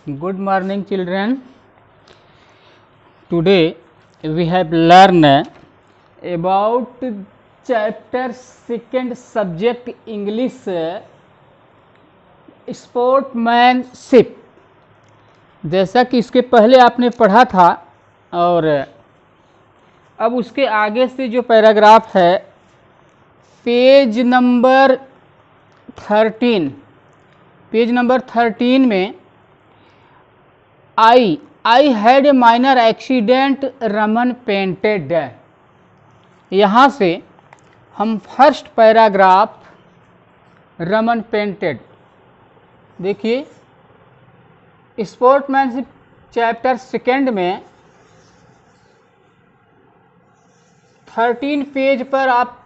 Good morning, children. Today we have learned about chapter 2 subject English sportsmanship. जैसा कि इसके पहले आपने पढ़ा था और अब उसके आगे से जो पैराग्राफ है पेज नंबर 13 में I had a minor accident, Raman painted. यहाँ से हम फर्स्ट पैराग्राफ रमन पेंटेड देखिए, स्पोर्ट्समैनशिप चैप्टर 2 में 13 पेज पर आप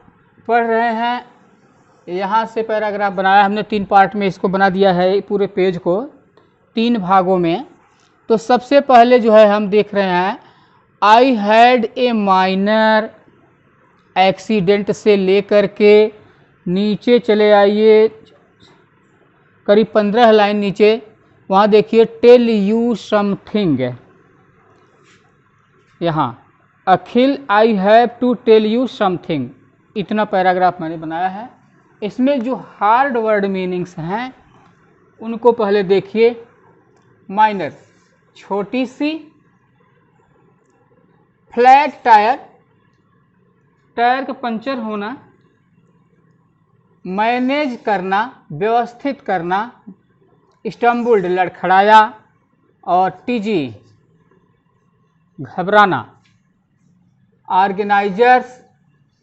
पढ़ रहे हैं। यहाँ से पैराग्राफ बनाया हमने, 3 पार्ट में इसको बना दिया है, पूरे पेज को 3 भागों में। तो सबसे पहले जो है हम देख रहे हैं आई हैड ए माइनर एक्सीडेंट से लेकर के नीचे चले आइए, करीब 15 लाइन नीचे, वहाँ देखिए टेल यू समथिंग। यहाँ Akhil I have to tell you something, इतना पैराग्राफ मैंने बनाया है। इसमें जो हार्ड वर्ड मीनिंग्स हैं उनको पहले देखिए। माइनर छोटी सी, फ्लैट टायर टायर का पंचर होना, मैनेज करना व्यवस्थित करना, स्टम्बल्ड लड़खड़ाया, और टीजी घबराना। ऑर्गेनाइजर्स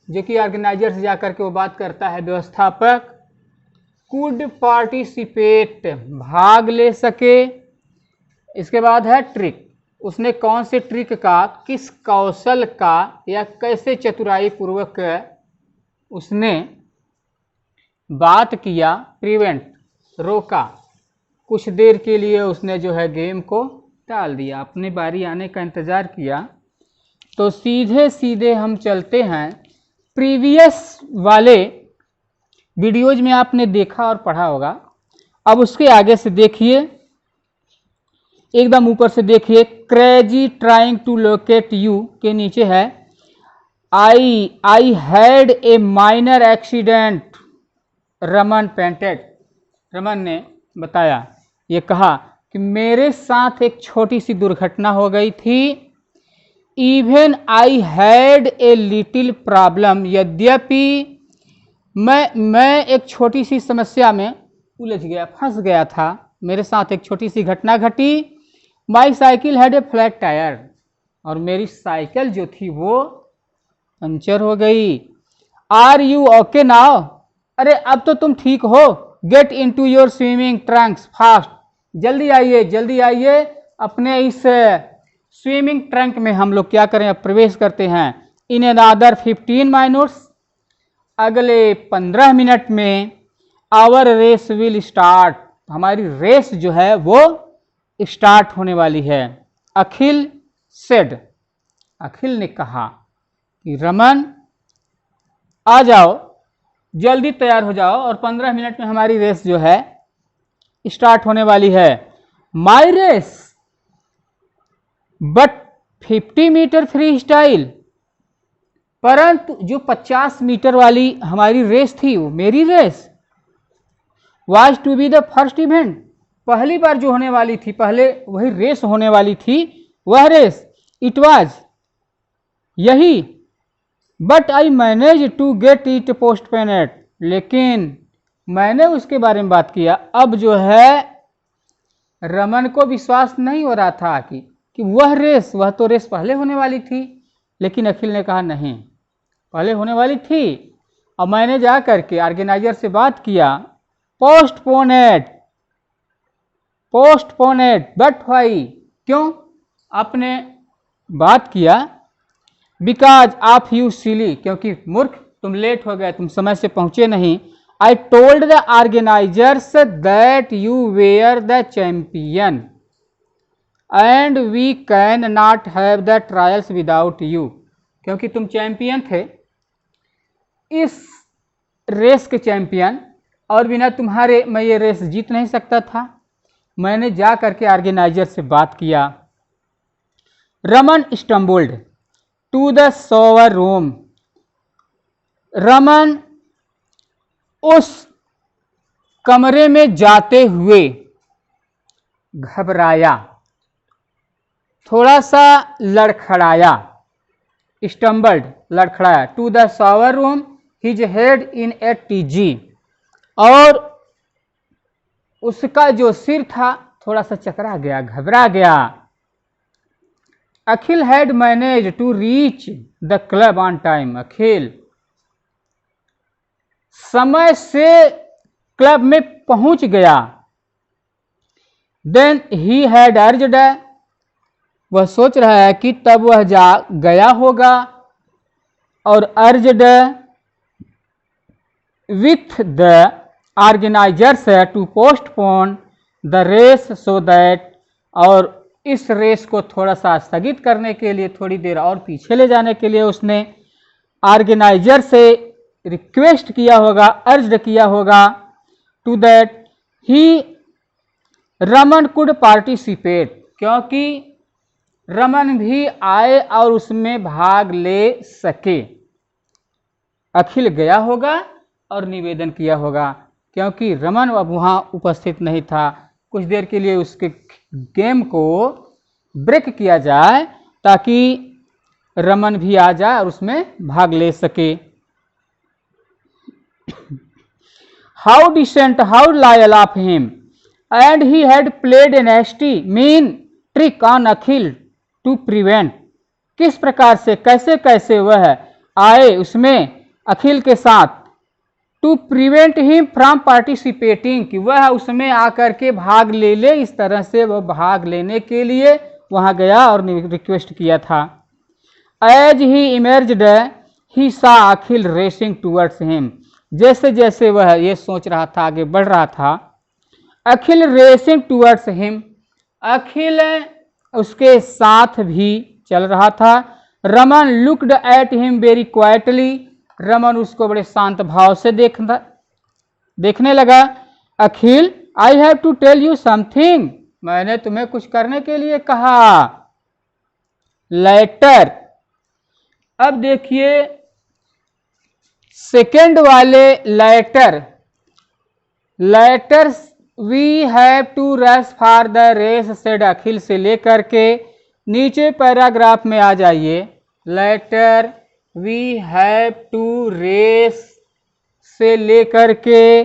जो कि ऑर्गेनाइजर से जाकर के वो बात करता है, व्यवस्थापक। कुड पार्टिसिपेट भाग ले सके। इसके बाद है ट्रिक, उसने कौन से ट्रिक का, किस कौशल का या कैसे चतुराई पूर्वक उसने बात किया। प्रिवेंट रोका, कुछ देर के लिए उसने जो है गेम को टाल दिया, अपनी बारी आने का इंतज़ार किया। तो सीधे सीधे हम चलते हैं, प्रीवियस वाले वीडियोज में आपने देखा और पढ़ा होगा। अब उसके आगे से देखिए, एकदम ऊपर से देखिए, crazy trying to locate you के नीचे है I had a minor accident, Raman panted. Raman ने बताया, ये कहा कि मेरे साथ एक छोटी सी दुर्घटना हो गई थी। Even I had a little problem, यद्यपि मैं एक छोटी सी समस्या में उलझ गया, फंस गया था, मेरे साथ एक छोटी सी घटना घटी। My cycle had a flat tyre, और मेरी साइकिल जो थी वो पंचर हो गई। आर यू ओके नाउ, अरे अब तो तुम ठीक हो। Get into your swimming trunks fast, जल्दी आइए अपने इस स्विमिंग ट्रंक में हम लोग क्या करें, अब प्रवेश करते हैं। इन अनदर 15 मिनट्स, अगले 15 मिनट में आवर रेस विल स्टार्ट, हमारी रेस जो है वो स्टार्ट होने वाली है। अखिल सेड, अखिल ने कहा कि रमन आ जाओ, जल्दी तैयार हो जाओ, और 15 मिनट में हमारी रेस जो है स्टार्ट होने वाली है। My race but 50 metre free style, परंतु जो 50 मीटर वाली हमारी रेस थी वो मेरी race. Was to be the first event, पहली बार जो होने वाली थी, पहले वही रेस होने वाली थी, वह रेस। इट वाज, यही। But I manage to get it postponed, लेकिन मैंने उसके बारे में बात किया। अब जो है रमन को विश्वास नहीं हो रहा था कि वह तो रेस पहले होने वाली थी, लेकिन अखिल ने कहा नहीं, पहले होने वाली थी। अब मैंने जा करके ऑर्गेनाइजर से बात किया, पोस्टपोनेड। बट व्हाई, क्यों आपने बात किया। बिकॉज ऑफ यू सिली, क्योंकि मूर्ख, तुम लेट हो गए, तुम समय से पहुंचे नहीं। I told the organisers that you were the champion and we can not have the trials without you, क्योंकि तुम चैंपियन थे, इस रेस के चैंपियन, और बिना तुम्हारे मैं ये रेस जीत नहीं सकता था। मैंने जा करके ऑर्गेनाइजर से बात किया। Raman stumbled to the shower room. Raman उस कमरे में जाते हुए घबराया, थोड़ा सा लड़खड़ाया। स्टम्बल्ड लड़खड़ाया। To the shower room, his head in a tizzy, और उसका जो सिर था थोड़ा सा चकरा गया, घबरा गया। Akhil had manage to reach the club on time. Akhil समय से क्लब में पहुंच गया। देन ही हैड अर्ज्ड, वह सोच रहा है कि तब वह जा गया होगा, और urged with the organisers to postpone the race so that, और इस रेस को थोड़ा सा स्थगित करने के लिए, थोड़ी देर और पीछे ले जाने के लिए उसने ऑर्गेनाइजर से रिक्वेस्ट किया होगा, अर्ज्ड किया होगा, to that he Raman could participate, क्योंकि रमन भी आए और उसमें भाग ले सके। अखिल गया होगा और निवेदन किया होगा, क्योंकि रमन अब वहाँ उपस्थित नहीं था। कुछ देर के लिए उसके गेम को ब्रेक किया जाए ताकि रमन भी आ जाए और उसमें भाग ले सके। How decent, how loyal of him, and he had played a nasty mean trick on Akhil to prevent. किस प्रकार से, कैसे कैसे वह आए उसमें अखिल के साथ, to prevent him from participating, कि वह उसमें आकर के भाग ले ले। इस तरह से वह भाग लेने के लिए वहां गया और रिक्वेस्ट किया था। एज ही इमर्ज्ड ही सा अखिल रेसिंग टूवर्ड्स हिम, जैसे जैसे वह ये सोच रहा था, आगे बढ़ रहा था, Akhil racing towards him, Akhil उसके साथ भी चल रहा था। Raman looked at him very quietly, Raman उसको बड़े शांत भाव से देखने लगा। Akhil, I have to tell you something, मैंने तुम्हें कुछ करने के लिए कहा। लेटर, अब देखिए सेकेंड वाले later, later we have to rush for the race said Akhil से लेकर के नीचे पैराग्राफ में आ जाइए। Later we have to race से लेकर के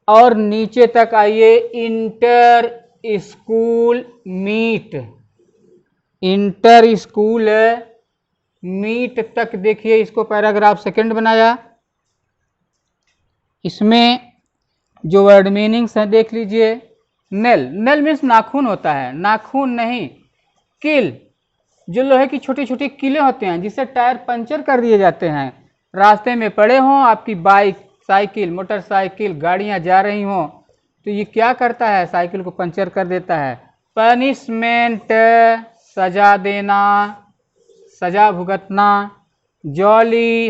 और नीचे तक आइए, inter school meet, inter school meet तक देखिए, इसको पैराग्राफ सेकंड बनाया। इसमें जो वर्ड मीनिंग्स हैं देख लीजिए। नेल, नेल मीन्स नाखून होता है, नाखून नहीं, किल, जो लोहे की छोटी छोटी कीलें होते हैं जिससे टायर पंचर कर दिए जाते हैं। रास्ते में पड़े हों, आपकी बाइक, साइकिल, मोटरसाइकिल, गाड़ियां जा रही हों, तो ये क्या करता है, साइकिल को पंचर कर देता है। पनिशमेंट, सजा देना, सजा भुगतना। जॉली,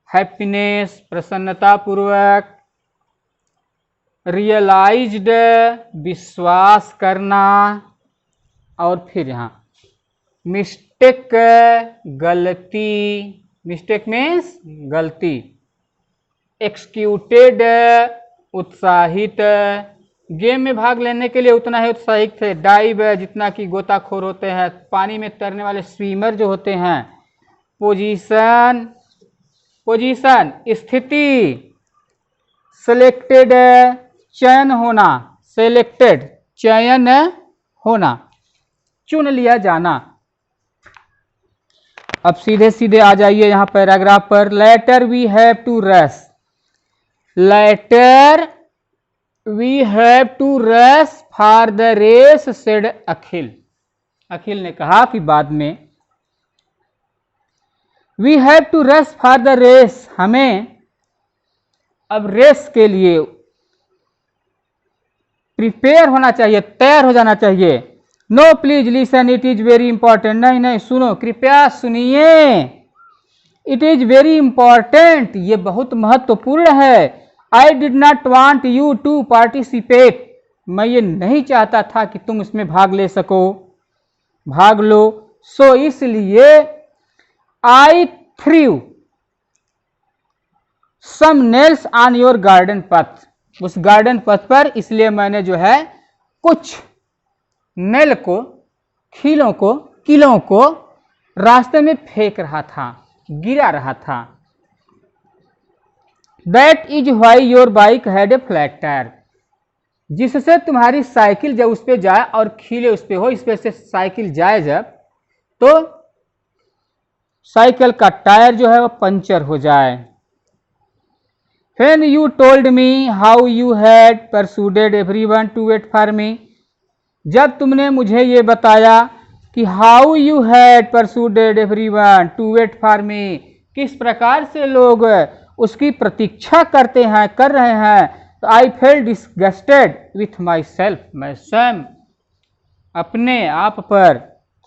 हैप्पीनेस, प्रसन्नता पूर्वक। रियलाइज्ड, विश्वास करना। और फिर यहाँ मिस्टेक, गलती, मिस्टेक मीन्स गलती। एक्सक्यूटेड, उत्साहित, गेम में भाग लेने के लिए उतना ही उत्साहित थे। डाइव, जितना कि गोताखोर होते हैं, पानी में तैरने वाले स्विमर जो होते हैं। पोजीशन, पोजीशन स्थिति। सेलेक्टेड, चयन होना, सेलेक्टेड चयन होना, चुन लिया जाना। अब सीधे सीधे आ जाइए यहाँ पैराग्राफ पर। Later we have to rush, later we have to rush for the race said Akhil, Akhil ने कहा कि बाद में, we have to rush for the race, हमें अब रेस के लिए प्रिपेयर होना चाहिए, तैयार हो जाना चाहिए। No please listen, it is very important, नहीं नहीं सुनो, कृपया सुनिए, इट इज वेरी इंपॉर्टेंट, ये बहुत महत्वपूर्ण है। I did not want you to participate, मैं ये नहीं चाहता था कि तुम इसमें भाग ले सको, भाग लो। सो इसलिए I threw some nails on your garden path, उस गार्डन पथ पर इसलिए मैंने जो है कुछ नेल को, खीलों को, कीलों को रास्ते में फेंक रहा था, गिरा रहा था। That is why your bike had a flat tyre, जिससे तुम्हारी साइकिल जब उस पर जाए और खीले उस पर हो, इस पर से साइकिल जाए जब, तो साइकिल का टायर जो है वो पंचर हो जाए। When you told me how you had persuaded everyone to wait for me, जब तुमने मुझे ये बताया कि how you had persuaded everyone to wait for me, किस प्रकार से लोग उसकी प्रतीक्षा करते हैं, कर रहे हैं, तो I felt disgusted with myself, मैं स्वयं अपने आप पर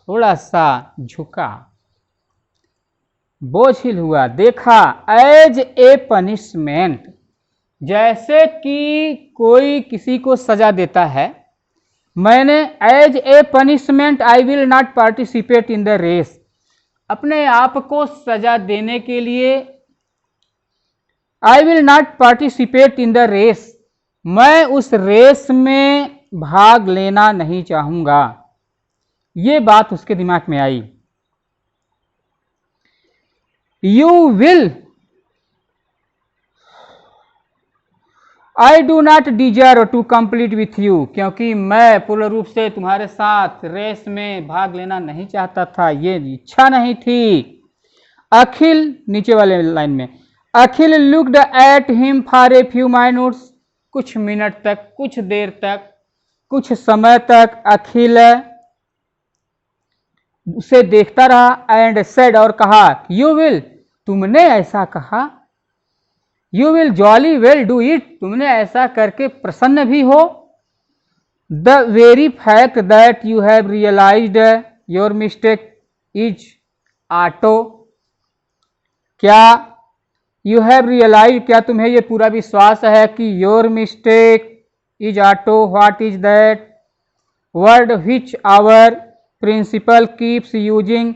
थोड़ा सा झुका, बोझिल हुआ, देखा। एज ए पनिशमेंट, जैसे कि कोई किसी को सजा देता है, मैंने as a punishment I will not participate in the race, अपने आप को सजा देने के लिए I will not participate in the race, मैं उस रेस में भाग लेना नहीं चाहूंगा। ये बात उसके दिमाग में आई। You will, I do not desire to complete with you, क्योंकि मैं पूर्ण रूप से तुम्हारे साथ रेस में भाग लेना नहीं चाहता था, ये इच्छा नहीं थी। अखिल, नीचे वाले लाइन में, Akhil looked at him for a few minutes, कुछ मिनट तक, कुछ देर तक, कुछ समय तक अखिल उसे देखता रहा। एंड सेड, और कहा, यू विल, तुमने ऐसा कहा, you will jolly well do it, तुमने ऐसा करके प्रसन्न भी हो। The very fact that you have realised your mistake is auto, क्या यू हैव रियलाइज, क्या तुम्हें यह पूरा विश्वास है कि your mistake is auto, what is that word which our principal keeps using,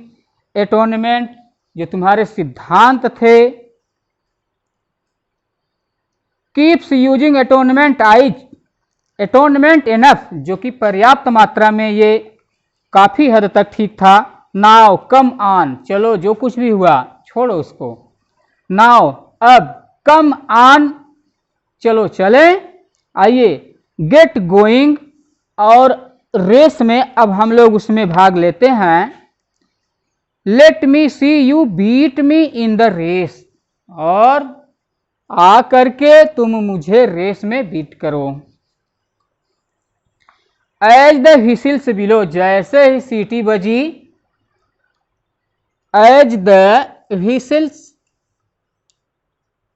atonement, जो तुम्हारे सिद्धांत थे, keeps using atonement, is atonement enough, जो कि पर्याप्त मात्रा में, ये काफी हद तक ठीक था। नाउ कम ऑन, चलो जो कुछ भी हुआ छोड़ो उसको। नाउ, अब, कम ऑन, चलो चले, आइए, गेट गोइंग, और रेस में अब हम लोग उसमें भाग लेते हैं। Let me see you beat me in the race, और आ करके तुम मुझे रेस में बीट करो। एज द व्हिसिल्स बिलो, जैसे ही सीटी बजी, as the whistles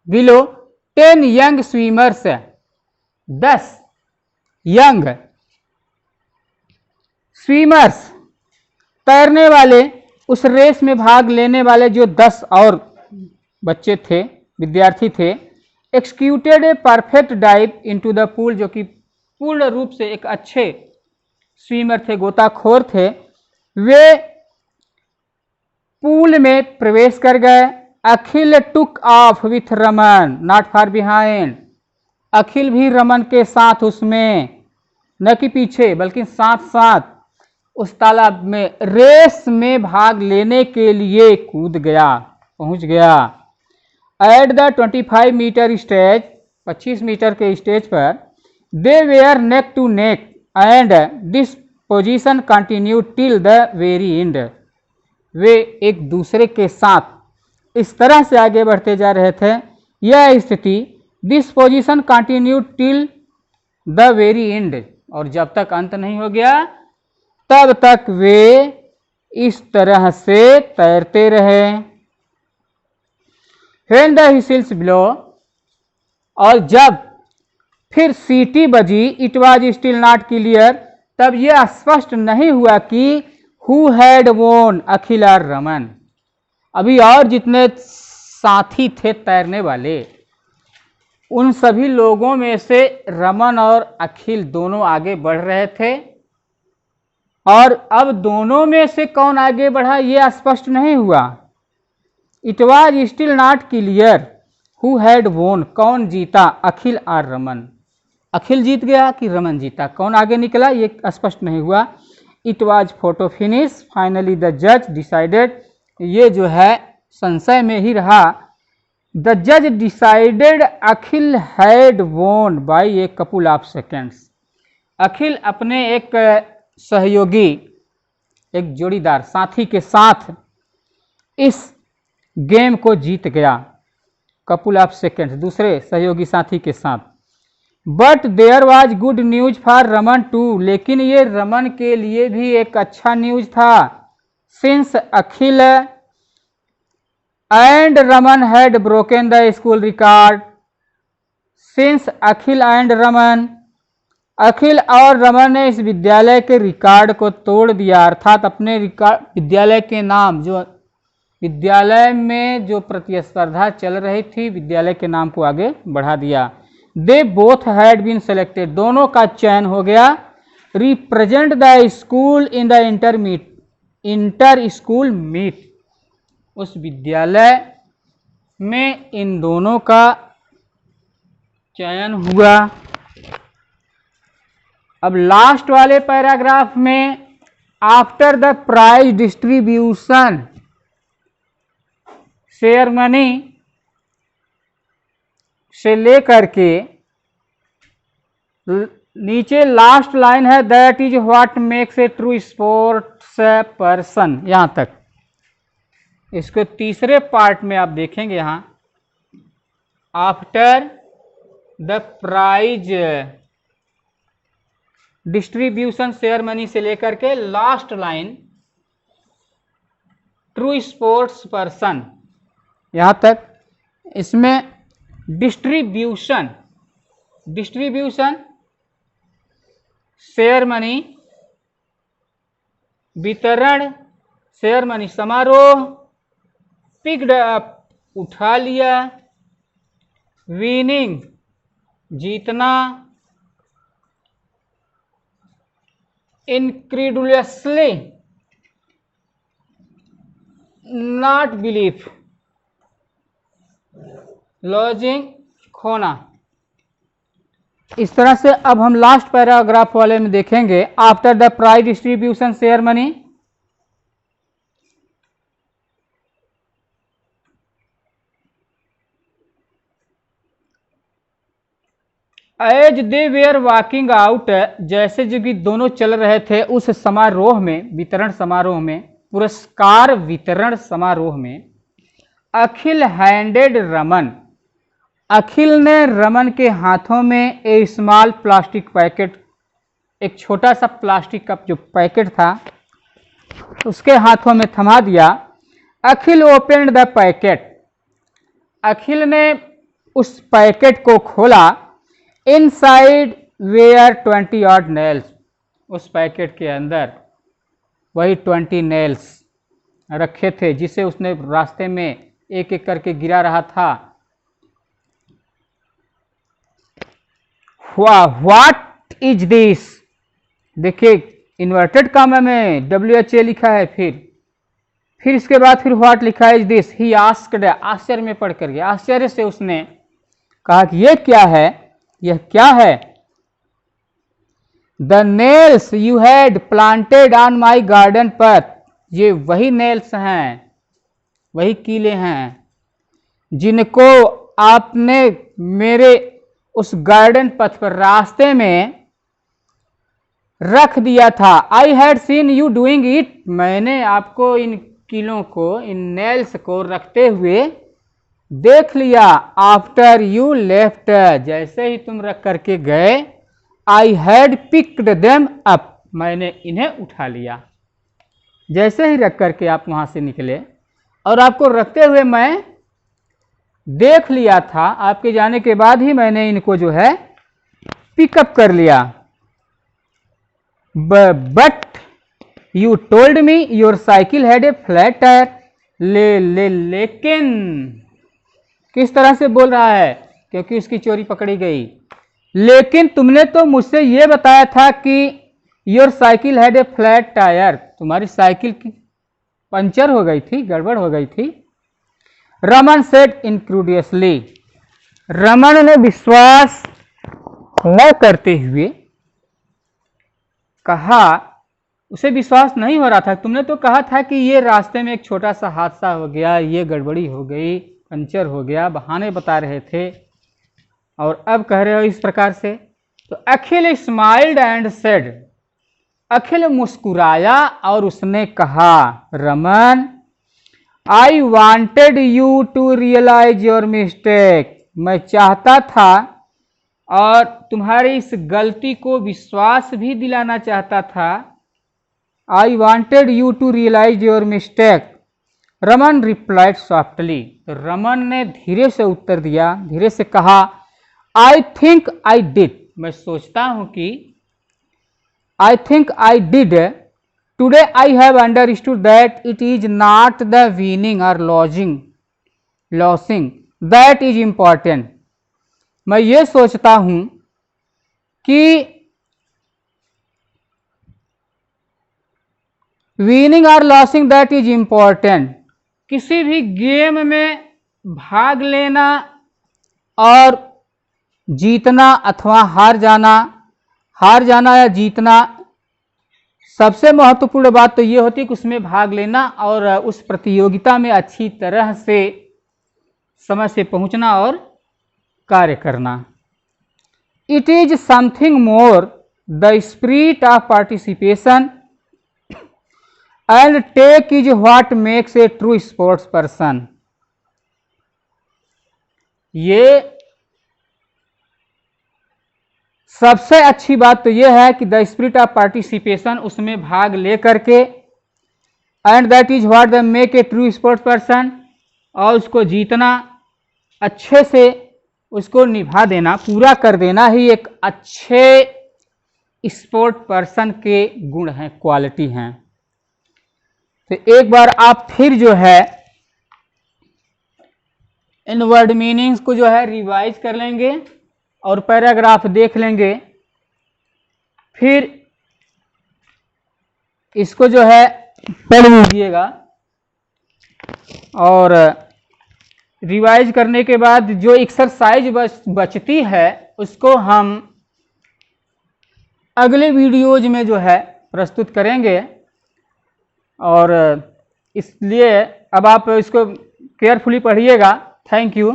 blew 10 young swimmers, 10 young swimmers, तैरने वाले, उस रेस में भाग लेने वाले जो 10 और बच्चे थे, विद्यार्थी थे, executed a perfect dive into the pool, जो कि पूर्ण रूप से एक अच्छे स्विमर थे, गोताखोर थे, वे पूल में प्रवेश कर गए। Akhil took off with Raman not far behind, Akhil भी रमन के साथ उसमें, न कि पीछे बल्कि साथ साथ उस तालाब में रेस में भाग लेने के लिए कूद गया, पहुंच गया। At the 25 metre stage, 25 metre के स्टेज पर, they were neck to neck and this position continue till the very end, वे एक दूसरे के साथ इस तरह से आगे बढ़ते जा रहे थे। यह स्थिति, this position continue till the very and, और जब तक अंत नहीं हो गया तब तक वे इस तरह से तैरते रहे। When the whistles blow, और जब फिर सीटी बजी, it was still not clear, तब यह स्पष्ट नहीं हुआ कि हु हैड वोन, अखिल और रमन, अभी और जितने साथी थे तैरने वाले, उन सभी लोगों में से रमन और अखिल दोनों आगे बढ़ रहे थे, और अब दोनों में से कौन आगे बढ़ा ये स्पष्ट नहीं हुआ। It was still not clear who had वोन, कौन जीता, अखिल और रमन। अखिल जीत गया कि रमन जीता, कौन आगे निकला ये स्पष्ट नहीं हुआ। It was photo finish, finally the जज डिसाइडेड, ये जो है संशय में ही रहा। द जज decided Akhil had won by a couple of seconds. Akhil अपने एक सहयोगी, एक जोड़ीदार साथी के साथ इस गेम को जीत गया, कपुल ऑफ सेकेंड्स, दूसरे सहयोगी साथी के साथ। But there was good news for Raman too, लेकिन ये रमन के लिए भी एक अच्छा न्यूज था। Since Akhil and Raman had broken the school record, since Akhil and Raman, Akhil और रमन ने इस विद्यालय के रिकॉर्ड को तोड़ दिया, अर्थात अपने रिकॉर्ड, विद्यालय के नाम, जो विद्यालय में जो प्रतिस्पर्धा चल रही थी, विद्यालय के नाम को आगे बढ़ा दिया। They both had been selected, दोनों का चयन हो गया। Represent the school in the inter school meet, उस विद्यालय में इन दोनों का चयन हुआ। अब लास्ट वाले पैराग्राफ में after the prize distribution ceremony से लेकर के नीचे लास्ट लाइन है, that is what makes a true sports person, यहां तक। इसको तीसरे पार्ट में आप देखेंगे, यहां after the prize distribution ceremony से लेकर के last line true sports person, यहां तक। इसमें डिस्ट्रीब्यूशन सेरेमनी, वितरण, सेरेमनी समारोह, पिक्ड अप उठा लिया, विनिंग जीतना, incredulously not believe, लॉजिंग खोना। इस तरह से अब हम लास्ट पैराग्राफ वाले में देखेंगे, after the prize distribution ceremony, as they were walking out, जैसे जो कि दोनों चल रहे थे उस समारोह में, वितरण समारोह में, पुरस्कार वितरण समारोह में, अखिल हैंडेड रमन, अखिल ने रमन के हाथों में ए स्मॉल प्लास्टिक पैकेट, एक छोटा सा प्लास्टिक का जो पैकेट था उसके हाथों में थमा दिया। अखिल ओपनड द पैकेट, अखिल ने उस पैकेट को खोला। इनसाइड वेयर 20 ऑड नेल्स, उस पैकेट के अंदर वही 20 नेल्स रखे थे जिसे उसने रास्ते में एक एक करके गिरा रहा था। व्हाट इज दिस, देखिए इन्वर्टेड कामा में WHA लिखा है, फिर इसके बाद फिर व्हाट लिखा है, इज दिस, ही आस्क्ड, आश्चर्य में पढ़ कर गया, आश्चर्य से उसने कहा कि ये क्या है, यह क्या है। The nails you had planted on my garden पथ, ये वही नेल्स हैं, वही कीले हैं जिनको आपने मेरे उस गार्डन पथ पर, रास्ते में रख दिया था। I had seen you doing it, मैंने आपको इन कीलों को, इन नेल्स को रखते हुए देख लिया। आफ्टर यू लेफ्ट, जैसे ही तुम रख करके गए, I had picked them up, मैंने इन्हें उठा लिया। जैसे ही रख करके आप वहां से निकले और आपको रखते हुए मैं देख लिया था, आपके जाने के बाद ही मैंने इनको जो है पिकअप कर लिया। But you told me your cycle had a flat tyre, लेकिन किस तरह से बोल रहा है, क्योंकि उसकी चोरी पकड़ी गई। लेकिन तुमने तो मुझसे ये बताया था कि your cycle had a flat tyre, तुम्हारी साइकिल की पंचर हो गई थी, गड़बड़ हो गई थी। रमन सेड इनक्रूडियसली, रमन ने विश्वास न करते हुए कहा, उसे विश्वास नहीं हो रहा था। तुमने तो कहा था कि ये रास्ते में एक छोटा सा हादसा हो गया, ये गड़बड़ी हो गई, पंचर हो गया, बहाने बता रहे थे, और अब कह रहे हो इस प्रकार से। तो Akhil smiled and said, Akhil मुस्कुराया और उसने कहा, Raman I wanted you to realise your mistake, मैं चाहता था और तुम्हारी इस गलती को विश्वास भी दिलाना चाहता था। I wanted you to realise your mistake, Raman replied softly, तो रमन ने धीरे से उत्तर दिया, धीरे से कहा, आई थिंक आई डिड, मैं सोचता हूं कि, I think I did, today I have understood that it is not the winning और लॉसिंग दैट इज इंपॉर्टेंट, मैं ये सोचता हूं कि विनिंग और लॉसिंग दैट इज इंपॉर्टेंट, किसी भी गेम में भाग लेना और जीतना अथवा हार जाना या जीतना, सबसे महत्वपूर्ण बात तो ये होती है कि उसमें भाग लेना और उस प्रतियोगिता में अच्छी तरह से समय से पहुंचना और कार्य करना। It is something more the spirit of participation and take is what makes a true sports person, ये सबसे अच्छी बात तो यह है कि द स्पिरिट ऑफ पार्टिसिपेशन, उसमें भाग ले करके, and that is what the make a true sports person, और उसको जीतना, अच्छे से उसको निभा देना, पूरा कर देना ही एक अच्छे स्पोर्ट पर्सन के गुण हैं, क्वालिटी हैं। तो एक बार आप फिर जो है इन वर्ड मीनिंग्स को जो है रिवाइज कर लेंगे और पैराग्राफ देख लेंगे, फिर इसको जो है पढ़ लीजिएगा, और रिवाइज करने के बाद जो एक्सरसाइज बचती है उसको हम अगले वीडियोज में जो है प्रस्तुत करेंगे। और इसलिए अब आप इसको केयरफुली पढ़िएगा। Thank you.